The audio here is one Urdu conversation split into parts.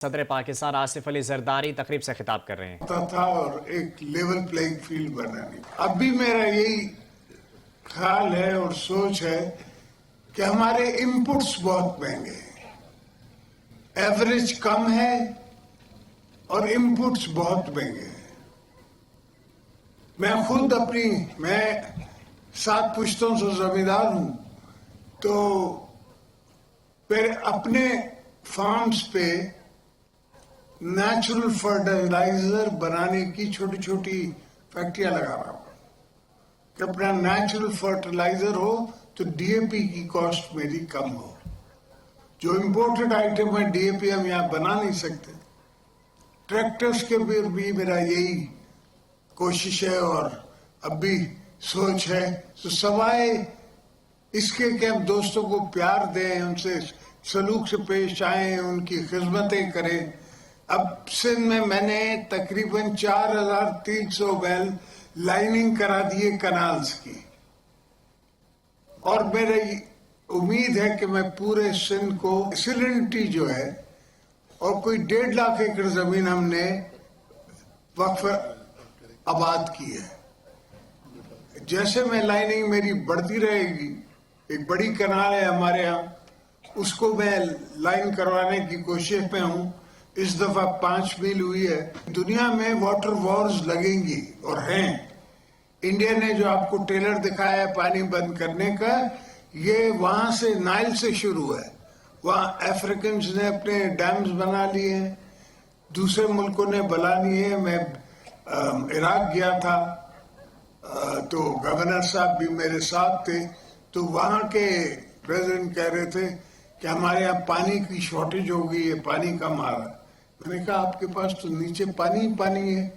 صدر پاکستان آصف علی زرداری تقریب سے خطاب کر رہے ہیں تھا اور ایک لیول پلینگ فیلڈ بنانی. اب بھی میرا یہی خیال ہے اور سوچ ہے کہ ہمارے انپٹس بہت مہنگے ہیں, ایوریج کم ہے اور انپٹس بہت مہنگے ہیں. میں خود میں 7 پشتوں سے زمیندار ہوں, تو پھر اپنے فارمز پہ نیچرل فرٹیلائزر بنانے کی چھوٹی چھوٹی فیکٹریاں لگا رہا ہوں کہ اپنا نیچرل فرٹیلائزر ہو تو ڈی اے پی کی کاسٹ میری کم ہو. جو امپورٹڈ آئٹم ہے ڈی اے پی ہم یہاں بنا نہیں سکتے. ٹریکٹرز کے بھی میرا یہی کوشش ہے اور اب بھی سوچ ہے. تو سوائے اس کے کہ ہم دوستوں کو پیار دیں, ان سے سلوک سے پیش آئیں, ان کی خدمتیں کریں. اب سندھ میں نے تقریباً 4300 بیل لائننگ کرا دیے کنالز کی, اور میری امید ہے کہ میں پورے سندھ کو سیلنٹی جو ہے, اور کوئی 1.5 لاکھ ایکڑ زمین ہم نے وقف آباد کی ہے. جیسے میں لائننگ میری بڑھتی رہے گی, ایک بڑی کنال ہے ہمارے ہاں, اس کو میں لائن کروانے کی کوشش میں ہوں. اس دفعہ 5 میل ہوئی ہے. دنیا میں واٹر وارز لگیں گی اور ہیں. انڈیا نے جو آپ کو ٹریلر دکھایا ہے پانی بند کرنے کا, یہ وہاں سے نائل سے شروع ہے. وہاں افریقنز نے اپنے ڈیمز بنا لیے ہیں, دوسرے ملکوں نے بنا لیے ہیں. میں عراق گیا تھا تو گورنر صاحب بھی میرے ساتھ تھے, تو وہاں کے پریزیڈنٹ کہہ رہے تھے کہ ہمارے یہاں پانی کی شارٹیج ہو گئی ہے, پانی کم آ رہا ہے. میں نے کہا آپ کے پاس تو نیچے پانی ہی پانی ہے,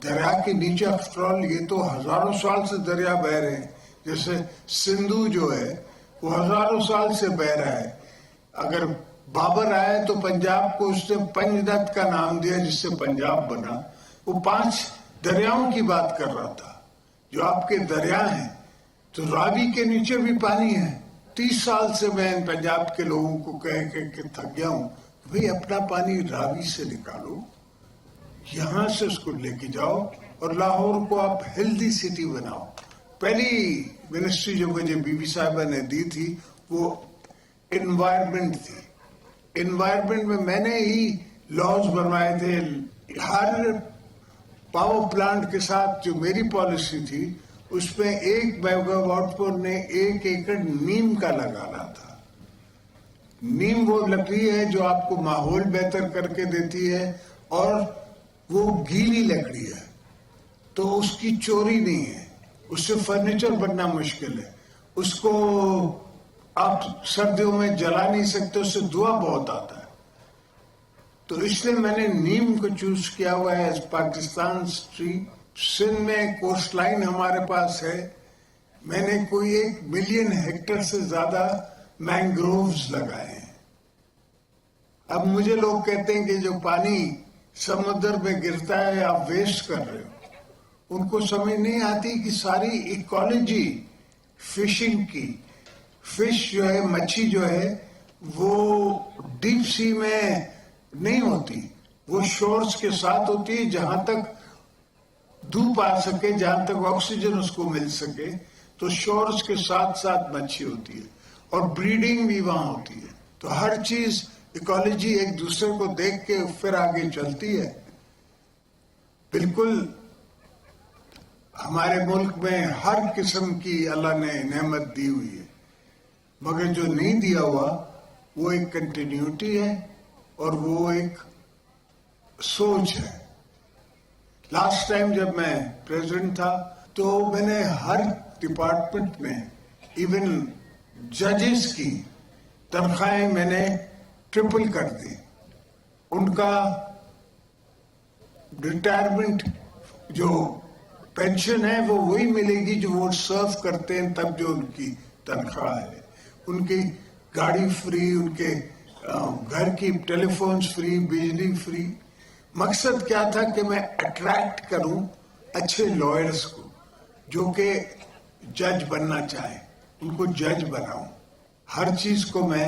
دریا کے نیچے افٹرال یہ تو ہزاروں سال سے دریا بہ رہے ہیں. جیسے سندھو جو ہے وہ ہزاروں سال سے بہ رہا ہے. اگر بابر آئے تو پنجاب کو اس نے پنجنت کا نام دیا جس سے پنجاب بنا. وہ 5 دریاؤں کی بات کر رہا تھا جو آپ کے دریا ہیں. تو راوی کے نیچے بھی پانی ہے. 30 سال سے میں پنجاب کے لوگوں کو کہہ کے تھک گیا ہوں, بھئی اپنا پانی راوی سے نکالو, یہاں سے اس کو لے کے جاؤ اور لاہور کو آپ ہیلدی سٹی بناؤ. پہلی منسٹری جو مجھے بی بی صاحبہ نے دی تھی وہ انوائرمنٹ تھی. انوائرمنٹ میں نے ہی لاز بنوائے تھے. ہر پاور پلانٹ کے ساتھ جو میری پالیسی تھی اس میں 1 میگا واٹ پر نے 1 ایکڑ نیم کا لگانا تھا. نیم وہ لکڑی ہے جو آپ کو ماحول بہتر کر کے دیتی ہے, اور وہ گیلی لکڑی ہے تو اس کی چوری نہیں ہے, اس سے فرنیچر بننا مشکل ہے. اس کو آپ سردیوں میں جلا نہیں سکتے, اس سے دھواں بہت آتا ہے. تو اس لیے میں نے نیم کو چوز کیا ہوا ہے ایز پاکستان ٹری. سندھ میں کوسٹ لائن ہمارے پاس ہے. میں نے کوئی 1 ملین ہیکٹر سے زیادہ مینگرووز لگائے ہیں. اب مجھے لوگ کہتے ہیں کہ جو پانی سمندر میں گرتا ہے آپ ویسٹ کر رہے ہو. ان کو سمجھ نہیں آتی کہ ساری ایکالوجی فشنگ کی, فش جو ہے, مچھی جو ہے, وہ ڈیپ سی میں نہیں ہوتی, وہ شورز کے ساتھ ہوتی ہے جہاں تک دھوپ آ سکے, جہاں تک آکسیجن اس کو مل سکے. تو شورز کے ساتھ ساتھ مچھی ہوتی ہے اور بریڈنگ بھی وہاں ہوتی ہے. تو ہر چیز ایکالوجی ایک دوسرے کو دیکھ کے پھر آگے چلتی ہے. بالکل ہمارے ملک میں ہر قسم کی اللہ نے نعمت دی ہوئی ہے, مگر جو نہیں دیا ہوا وہ ایک کنٹینیوٹی ہے اور وہ ایک سوچ ہے. لاسٹ ٹائم جب میں پریزیڈنٹ تھا تو میں نے ہر ڈپارٹمنٹ میں ایون ججز کی تنخواہیں میں نے ٹرپل کر دی. ان کا ریٹائرمنٹ جو پینشن ہے وہ وہی ملے گی جو وہ سرو کرتے ہیں, تب جو ان کی تنخواہ ہے. ان کی گاڑی فری, ان کے گھر کی ٹیلی فونز فری, بجلی فری. مقصد کیا تھا کہ میں اٹریکٹ کروں اچھے لائرز کو جو کہ جج بننا چاہیں, ان کو جج بناؤں. ہر چیز کو میں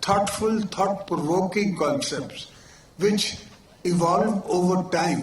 thoughtful, thought-provoking concepts which evolve over time.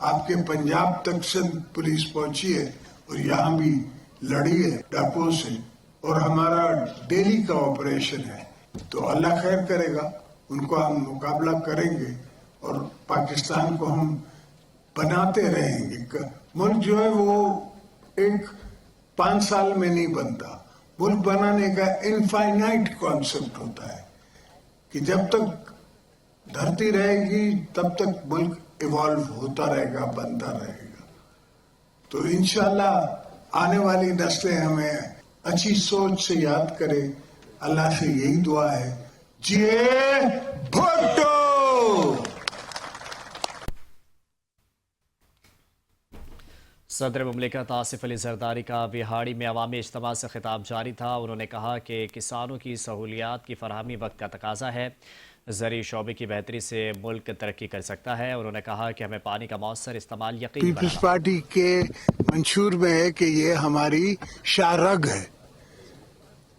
آپ کے پنجاب تک سندھ پولیس پہنچی ہے اور یہاں بھی لڑی ہے ڈاکوؤں سے، اور ہمارا ڈیلی کا آپریشن ہے. تو اللہ خیر کرے گا، ان کو ہم مقابلہ کریں گے اور پاکستان کو ہم بناتے رہیں گے. ملک جو ہے وہ ایک 5 سال میں نہیں بنتا. ملک بنانے کا انفائنائٹ کانسیپٹ ہوتا ہے کہ جب تک دھرتی رہے گی تب تک ملک ایوالو ہوتا رہے گا، بنتا رہے گا. تو انشاءاللہ آنے والی نسلیں ہمیں اچھی سوچ سے یاد کرے. اللہ سے یہی دعا ہے. جیے بھٹو. صدر مملکت آصف علی زرداری کا بہاڑی میں عوامی اجتماع سے خطاب جاری تھا. انہوں نے کہا کہ کسانوں کی سہولیات کی فراہمی وقت کا تقاضا ہے. زرعی شعبے کی بہتری سے ملک ترقی کر سکتا ہے. انہوں نے کہا کہ ہمیں پانی کا مؤثر استعمال یقینی بنانا. پیپلز پارٹی کے منشور میں ہے کہ یہ ہماری شاہ رگ ہے،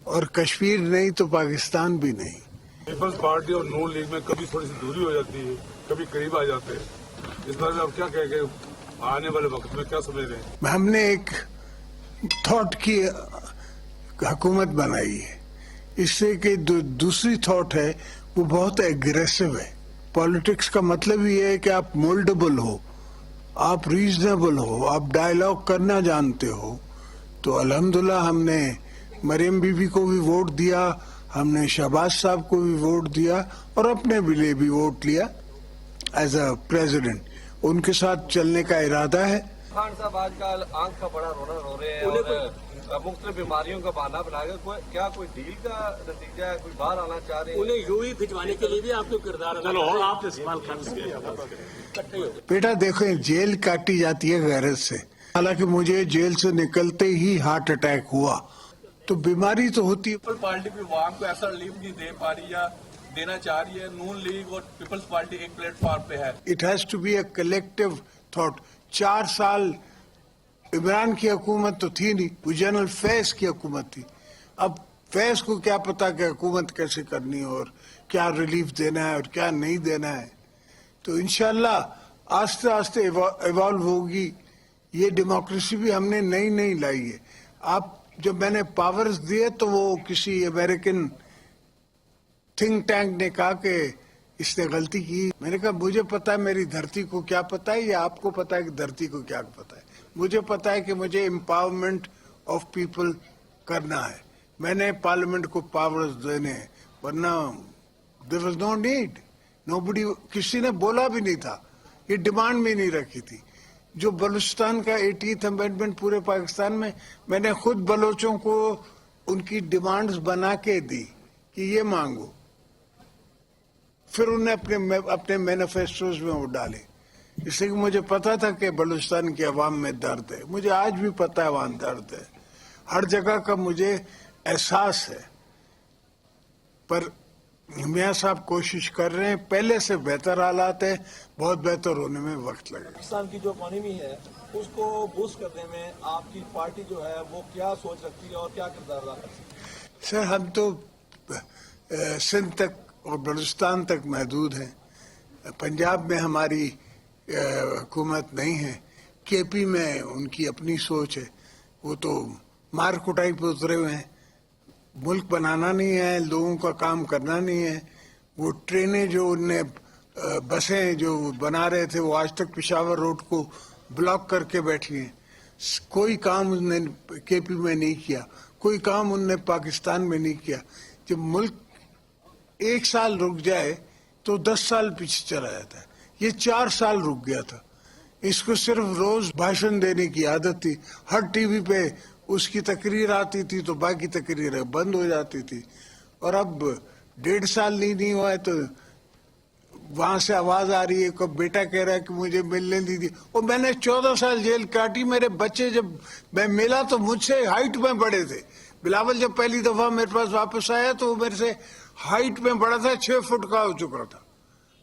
اور کشمیر نہیں تو پاکستان بھی نہیں. پیپلز پارٹی اور نون لیگ میں کبھی تھوڑی سی دوری ہو جاتی ہے، کبھی قریب آ جاتے ہیں. اس بارے میں آپ کیا کہیں گے؟ آنے والے وقت میں کیا سمجھ رہے ہیں؟ ہم نے ایک تھاٹ کی حکومت بنائی ہے، اس سے کہ دوسری تھاٹ ہے وہ بہت ایگریسو ہے. پالیٹکس کا مطلب یہ ہے کہ آپ مولڈیبل ہو، آپ ریزنیبل ہو، آپ ڈائیلاگ کرنا جانتے ہو. تو الحمدللہ ہم نے مریم بی بی کو بھی ووٹ دیا، ہم نے شہباز صاحب کو بھی ووٹ دیا، اور اپنے بھی لیے بھی ووٹ لیا ایز اے پریزیڈنٹ. ان کے ساتھ چلنے کا ارادہ ہے. خان صاحب آج کل آنکھ کا بڑا رونا رو رہے ہیں اور مختلف بیماریوں کا بہانہ بنا کر کیا کوئی ڈیل کا نتیجہ ہے؟ کوئی باہر آنا چاہ رہے ہیں؟ انہیں یوں ہی بھجوانے کے لیے بھی آپ کو کردار بیٹا دیکھیں، جیل کاٹی جاتی ہے غیرت سے. حالانکہ مجھے جیل سے نکلتے ہی ہارٹ اٹیک ہوا، تو بیماری تو ہوتی ہے. پیپل پارٹی بھی عوام کو ایسا ریلیف نہیں دے پا رہی یا دینا چاہ رہی ہے. نون لیگ اور پیپلز پارٹی ایک پلیٹ فارم پہ ہے. It has to be a collective thought. 4 سال عمران کی حکومت تو تھی نہیں، وہ جنرل فیض کی حکومت تھی. اب فیض کو کیا پتا کہ حکومت کیسے کرنی ہے اور کیا ریلیف دینا ہے اور کیا نہیں دینا ہے. تو انشاءاللہ آہستہ آہستہ ایوالو ہوگی. یہ ڈیموکریسی بھی ہم نے نئی لائی ہے. آپ جب میں نے پاورز دیے تو وہ کسی امریکن تھنک ٹینک نے کہا کہ اس نے غلطی کی. میں نے کہا مجھے پتا ہے میری دھرتی کو کیا پتا ہے، یا آپ کو پتا ہے کہ دھرتی کو کیا پتا ہے. مجھے پتا ہے کہ مجھے امپاورمنٹ آف پیپل کرنا ہے. میں نے پارلیمنٹ کو پاورز دینے ہیں، ورنہ there was no need. nobody، کسی نے بولا بھی نہیں تھا، یہ ڈیمانڈ میں نہیں رکھی تھی. جو بلوچستان کا 80th امینڈمنٹ پورے پاکستان میں نے خود بلوچوں کو ان کی ڈیمانڈز بنا کے دی کہ یہ مانگو. پھر انہیں اپنے مینیفیسٹوز میں وہ ڈالے، اس لیے کہ مجھے پتا تھا کہ بلوچستان کے عوام میں درد ہے. مجھے آج بھی پتا ہے وہاں درد ہے، ہر جگہ کا مجھے احساس ہے. پر میاں صاحب کوشش کر رہے ہیں، پہلے سے بہتر حالات ہیں، بہت بہتر ہونے میں وقت لگے. پاکستان کی جو اکانومی ہے اس کو بوسٹ کرنے میں آپ کی پارٹی جو ہے وہ کیا سوچ رکھتی ہے اور کیا کردار ادا کرتی ہے؟ سر ہم تو سندھ تک اور بلوچستان تک محدود ہیں. پنجاب میں ہماری حکومت نہیں ہے. کے پی میں ان کی اپنی سوچ ہے، وہ تو مار کٹائی پہ اترے ہوئے ہیں. ملک بنانا نہیں ہے، لوگوں کا کام کرنا نہیں ہے. وہ ٹرینیں جو ان نے بسیں جو بنا رہے تھے وہ آج تک پشاور روڈ کو بلاک کر کے بیٹھی ہیں. کوئی کام ان نے کے پی میں نہیں کیا، کوئی کام ان نے پاکستان میں نہیں کیا. جب ملک 1 سال رک جائے تو 10 سال پیچھے چلا جاتا ہے. یہ 4 سال رک گیا تھا. اس کو صرف روز بھاشن دینے کی عادت تھی. ہر ٹی وی پہ اس کی تقریر آتی تھی تو باقی تقریریں بند ہو جاتی تھی. اور اب 1.5 سال نہیں ہوا ہے تو وہاں سے آواز آ رہی ہے کہ بیٹا کہہ رہا ہے کہ مجھے ملنے دی. اور میں نے 14 سال جیل کاٹی. میرے بچے جب میں ملا تو مجھ سے ہائٹ میں بڑے تھے. بلاول جب پہلی دفعہ میرے پاس واپس آیا تو وہ میرے سے ہائٹ میں بڑا تھا، 6 فٹ کا ہو چکا تھا،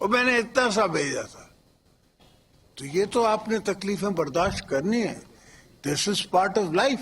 اور میں نے اتنا سا بھیجا تھا. تو یہ تو آپ نے تکلیفیں برداشت کرنی ہے. دس از پارٹ آف لائف.